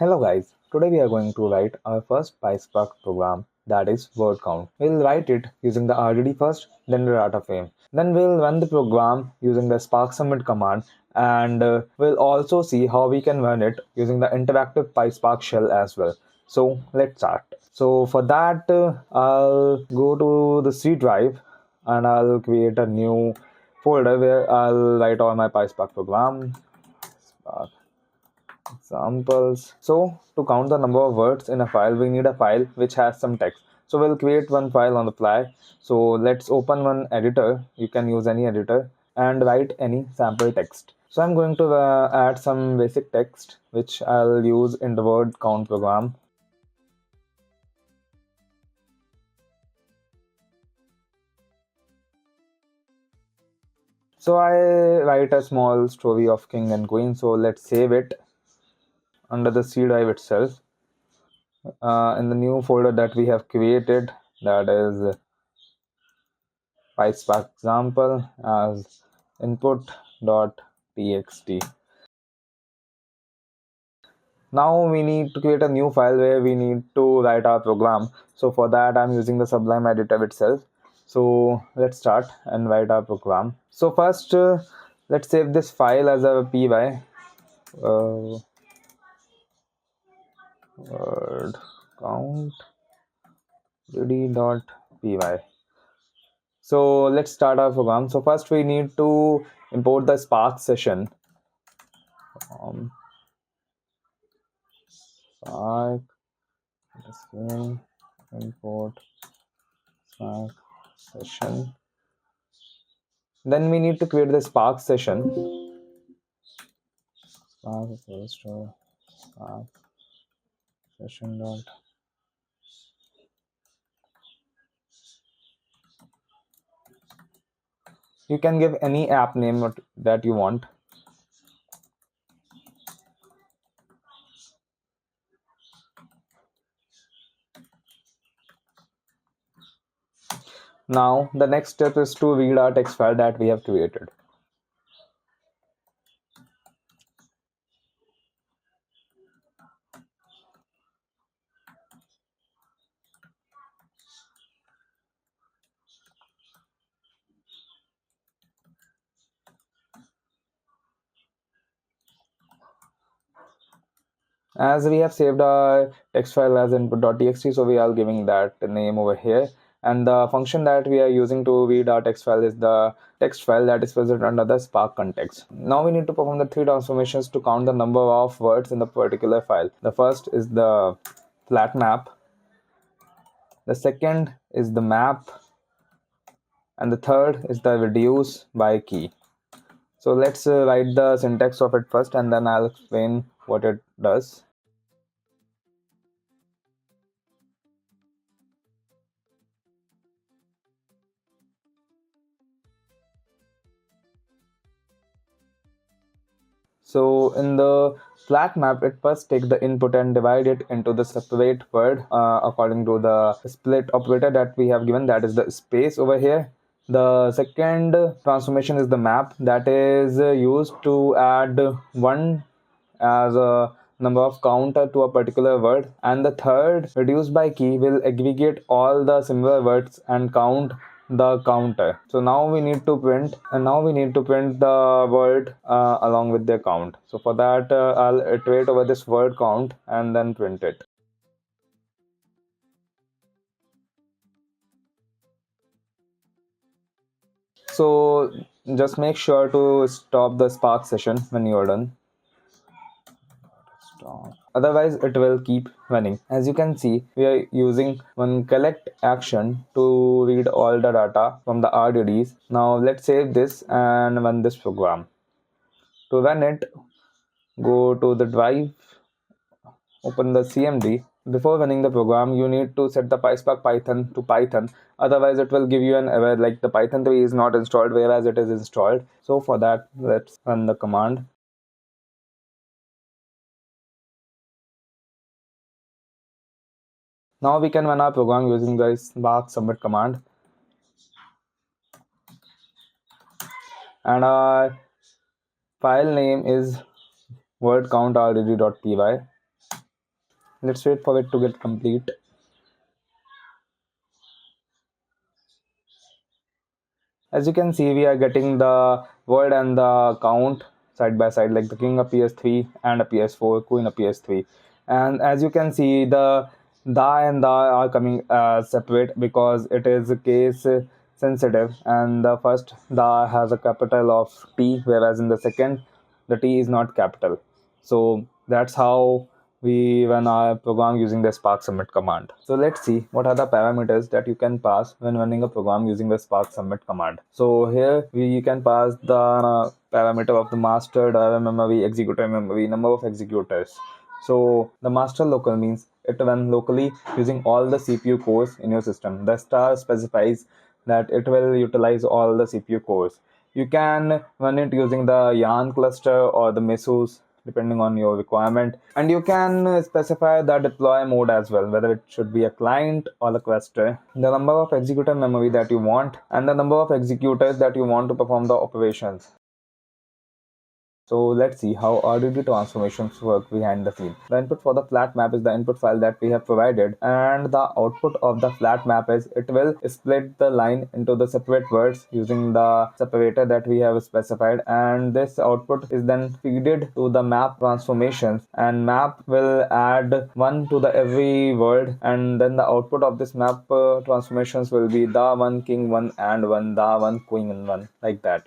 Hello guys, today we are going to write our first PySpark program, that is word count. We'll write it using the RDD first, then the data frame. Then we'll run the program using the Spark submit command, and we'll also see how we can run it using the interactive PySpark shell as well. So let's start. So for that, I'll go to the C drive and I'll create a new folder where I'll write all my PySpark program. Spark examples. So to count the number of words in a file, we need a file which has some text. So we'll create one file on the fly. So let's open one editor. You can use any editor and write any sample text. So I'm going to add some basic text which I'll use in the word count program. So I write a small story of king and queen. So let's save it under the C drive itself. In the new folder that we have created, that is PySpark example as input.txt. Now we need to create a new file where we need to write our program. So for that I'm using the Sublime editor itself. So let's start and write our program. So first let's save this file as a py word count rd.py. So let's start our program. So first we need to import the Spark session. Spark import Spark session. Then we need to create the Spark session. Spark session dot. You can give any app name that you want. Now the next step is to read our text file that we have created. As we have saved our text file as input.txt, so we are giving that name over here. And the function that we are using to read our text file is the text file that is present under the Spark context. Now we need to perform the three transformations to count the number of words in the particular file. The first is the flat map. The second is the map. And the third is the reduce by key. So let's write the syntax of it first, and then I'll explain what it does. So in the flat map, it first takes the input and divide it into the separate word according to the split operator that we have given, that is the space over here. The second transformation is the map, that is used to add one as a number of counter to a particular word, and the third reduced by key will aggregate all the similar words and count the counter. So now we need to print the word along with their count. So for that I'll iterate over this word count and then print it. So just make sure to stop the Spark session when you are done. Stop. Otherwise it will keep running. As you can see, we are using one collect action to read all the data from the RDDs. Now let's save this and run this program. To run it, go to the drive, open the CMD. Before running the program, you need to set the PySpark Python to Python. Otherwise it will give you an error like the Python 3 is not installed, whereas it is installed. So for that, let's run the command. Now we can run our program using the Spark submit command. And our file name is wordcount.rdd.py. Let's wait for it to get complete. As you can see, we are getting the word and the count side by side, like the king appears 3 and appears 4, queen appears 3. And as you can see, the da and da are coming separate because it is case sensitive, and the first da has a capital of T, whereas in the second the T is not capital. So that's how we run our program using the Spark submit command. So let's see what are the parameters that you can pass when running a program using the Spark submit command. So here we can pass the parameter of the master, driver memory, executor memory, number of executors. So the master local means it run locally using all the CPU cores in your system. The star specifies that it will utilize all the CPU cores. You can run it using the yarn cluster or the mesos depending on your requirement, and you can specify the deploy mode as well, whether it should be a client or a cluster, the number of executor memory that you want, and the number of executors that you want to perform the operations. So let's see how RDD transformations work behind the scene. The input for the flat map is the input file that we have provided, and the output of the flat map is it will split the line into the separate words using the separator that we have specified, and this output is then fed to the map transformations, and map will add 1 to the every word, and then the output of this map transformations will be the 1 king 1 and 1, the 1 queen 1, like that.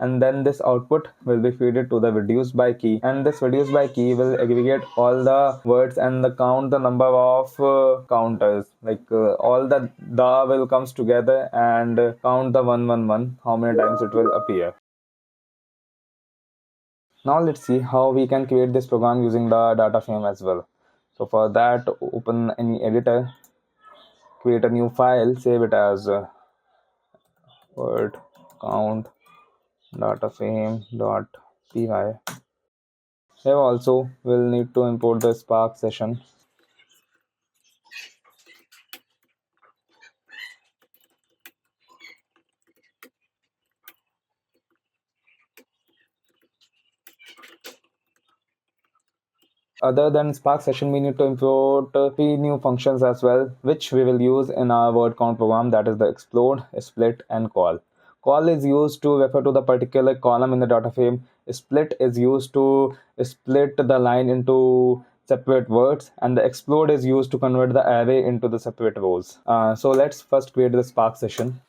And then this output will be fed to the reduce by key, and this reduce by key will aggregate all the words and the count the number of counters, like all the da will comes together and count the 111 how many times it will appear. Now let's see how we can create this program using the data frame as well. So for that, open any editor, create a new file, save it as word count dataframe.py. Here also we'll need to import the Spark session. Other than Spark session, we need to import 3 new functions as well, which we will use in our word count program, that is the explode, split, and call. Call is used to refer to the particular column in the data frame. Split is used to split the line into separate words, and the explode is used to convert the array into the separate rows. So let's first create the Spark session.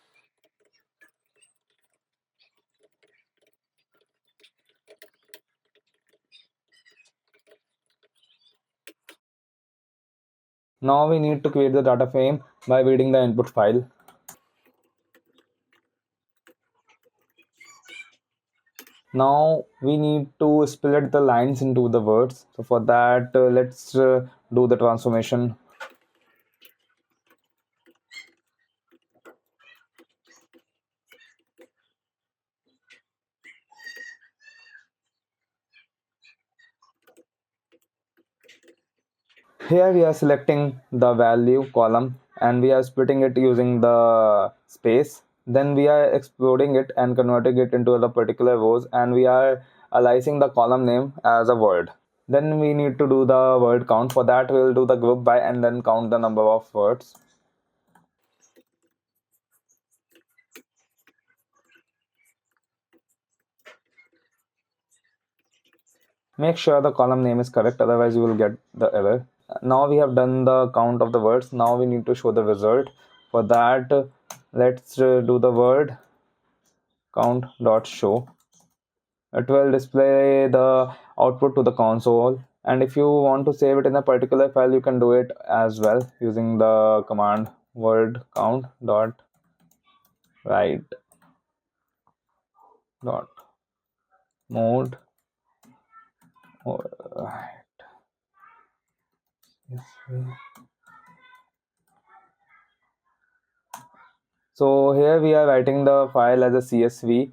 Now we need to create the data frame by reading the input file. Now we need to split the lines into the words. So for that, let's do the transformation. Here we are selecting the value column and we are splitting it using the space. Then we are exploding it and converting it into the particular rows, and we are aligning the column name as a word. Then we need to do the word count. For that, we will do the group by and then count the number of words. Make sure the column name is correct, otherwise you will get the error. Now we have done the count of the words. Now we need to show the result. For that, let's do the word count dot show. It will display the output to the console, and if you want to save it in a particular file, you can do it as well using the command word count dot write dot mode. So here we are writing the file as a CSV,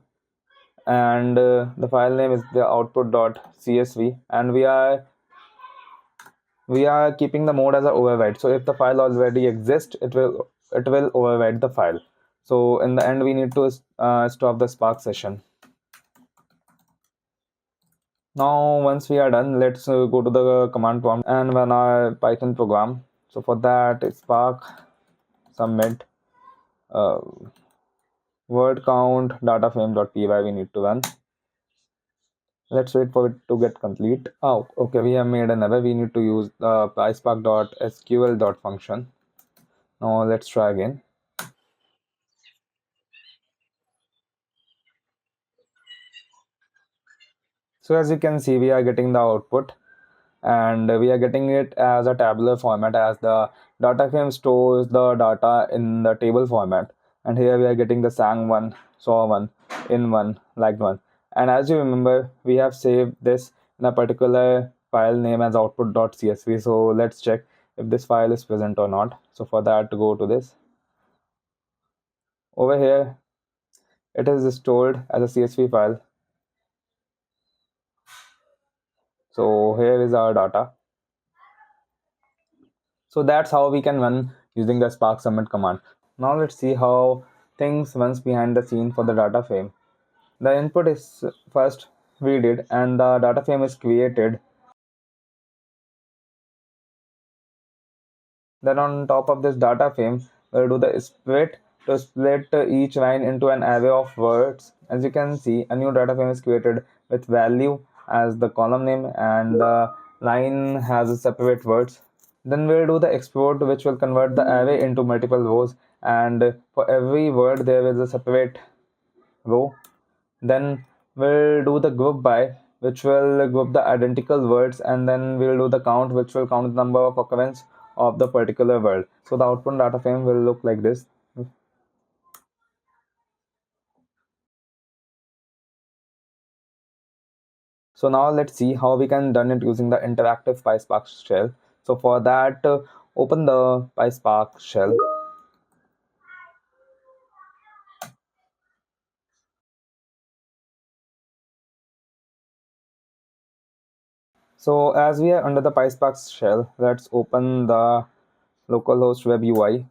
and the file name is the output.csv, and we are keeping the mode as an override. So if the file already exists, it will override the file. So in the end, we need to stop the Spark session. Now once we are done, let's go to the command prompt and run our Python program. So for that, Spark submit uh, word count dataframe.py we need to run. Let's wait for it to get complete. Oh, okay, we have made an error. We need to use the PySpark.sql.function. Now let's try again. So as you can see, we are getting the output, and we are getting it as a tabular format, as the data frame stores the data in the table format. And here we are getting the sang one, saw one, in one, liked one. And as you remember, we have saved this in a particular file name as output.csv. So let's check if this file is present or not. So for that, to go to this over here, it is stored as a csv file. So here is our data. So that's how we can run using the Spark submit command. Now let's see how things runs behind the scene for the data frame. The input is first read and the data frame is created. Then on top of this data frame, we'll do the split to split each line into an array of words. As you can see, a new data frame is created with value as the column name and the line has a separate words. Then we'll do the export, which will convert the array into multiple rows, and for every word there is a separate row. Then we'll do the group by, which will group the identical words, and then we'll do the count, which will count the number of occurrence of the particular word. So the output data frame will look like this. So now let's see how we can done it using the interactive PySpark shell. So for that, open the PySpark shell. So as we are under the PySpark shell, let's open the localhost web UI.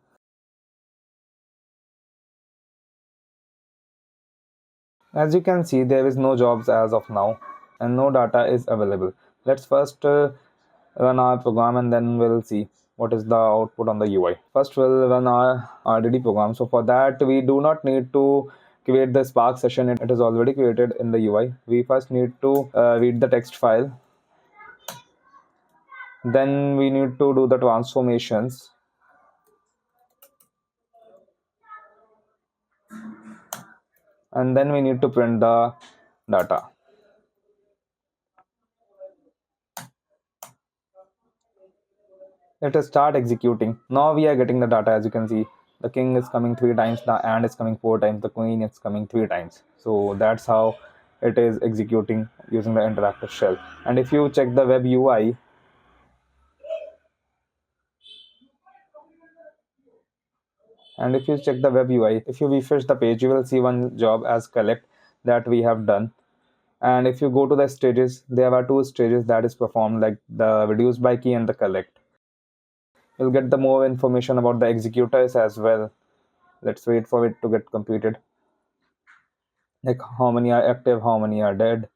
As you can see, there is no jobs as of now and no data is available. Let's first run our program and then we'll see what is the output on the UI. First we'll run our RDD program. So for that, we do not need to create the Spark session. It is already created in the UI. We first need to read the text file. Then we need to do the transformations. And then we need to print the data. Let us start executing. Now we are getting the data. As you can see, the king is coming 3 times, the and is coming 4 times, the queen is coming 3 times. So that's how it is executing using the interactive shell. And if you check the web UI, if you refresh the page, you will see one job as collect that we have done. And if you go to the stages, there are two stages that is performed, like the reduce by key and the collect. You'll get the more information about the executors as well. Let's wait for it to get completed, like how many are active, how many are dead.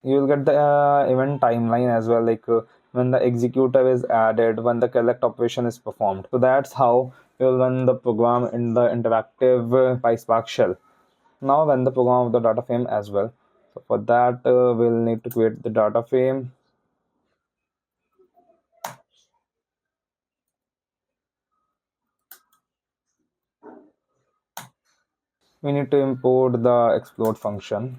You will get the event timeline as well, like when the executor is added, when the collect operation is performed. So that's how you'll run the program in the interactive PySpark shell. Now run the program of the data frame as well. So for that, we'll need to create the data frame. We need to import the explode function.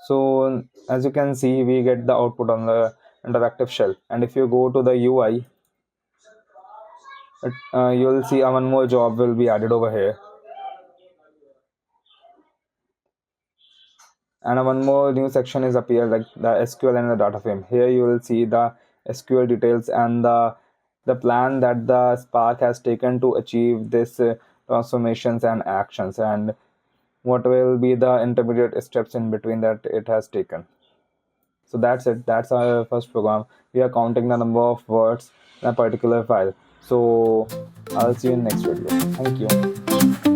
So as you can see, we get the output on the interactive shell. And if you go to the UI, you'll see one more job will be added over here. And one more new section is appear, like the SQL and the data frame. Here you will see the SQL details and the plan that the Spark has taken to achieve this transformations and actions. And what will be the intermediate steps in between that it has taken. So that's it. That's our first program. We are counting the number of words in a particular file. So I'll see you in next video. Thank you.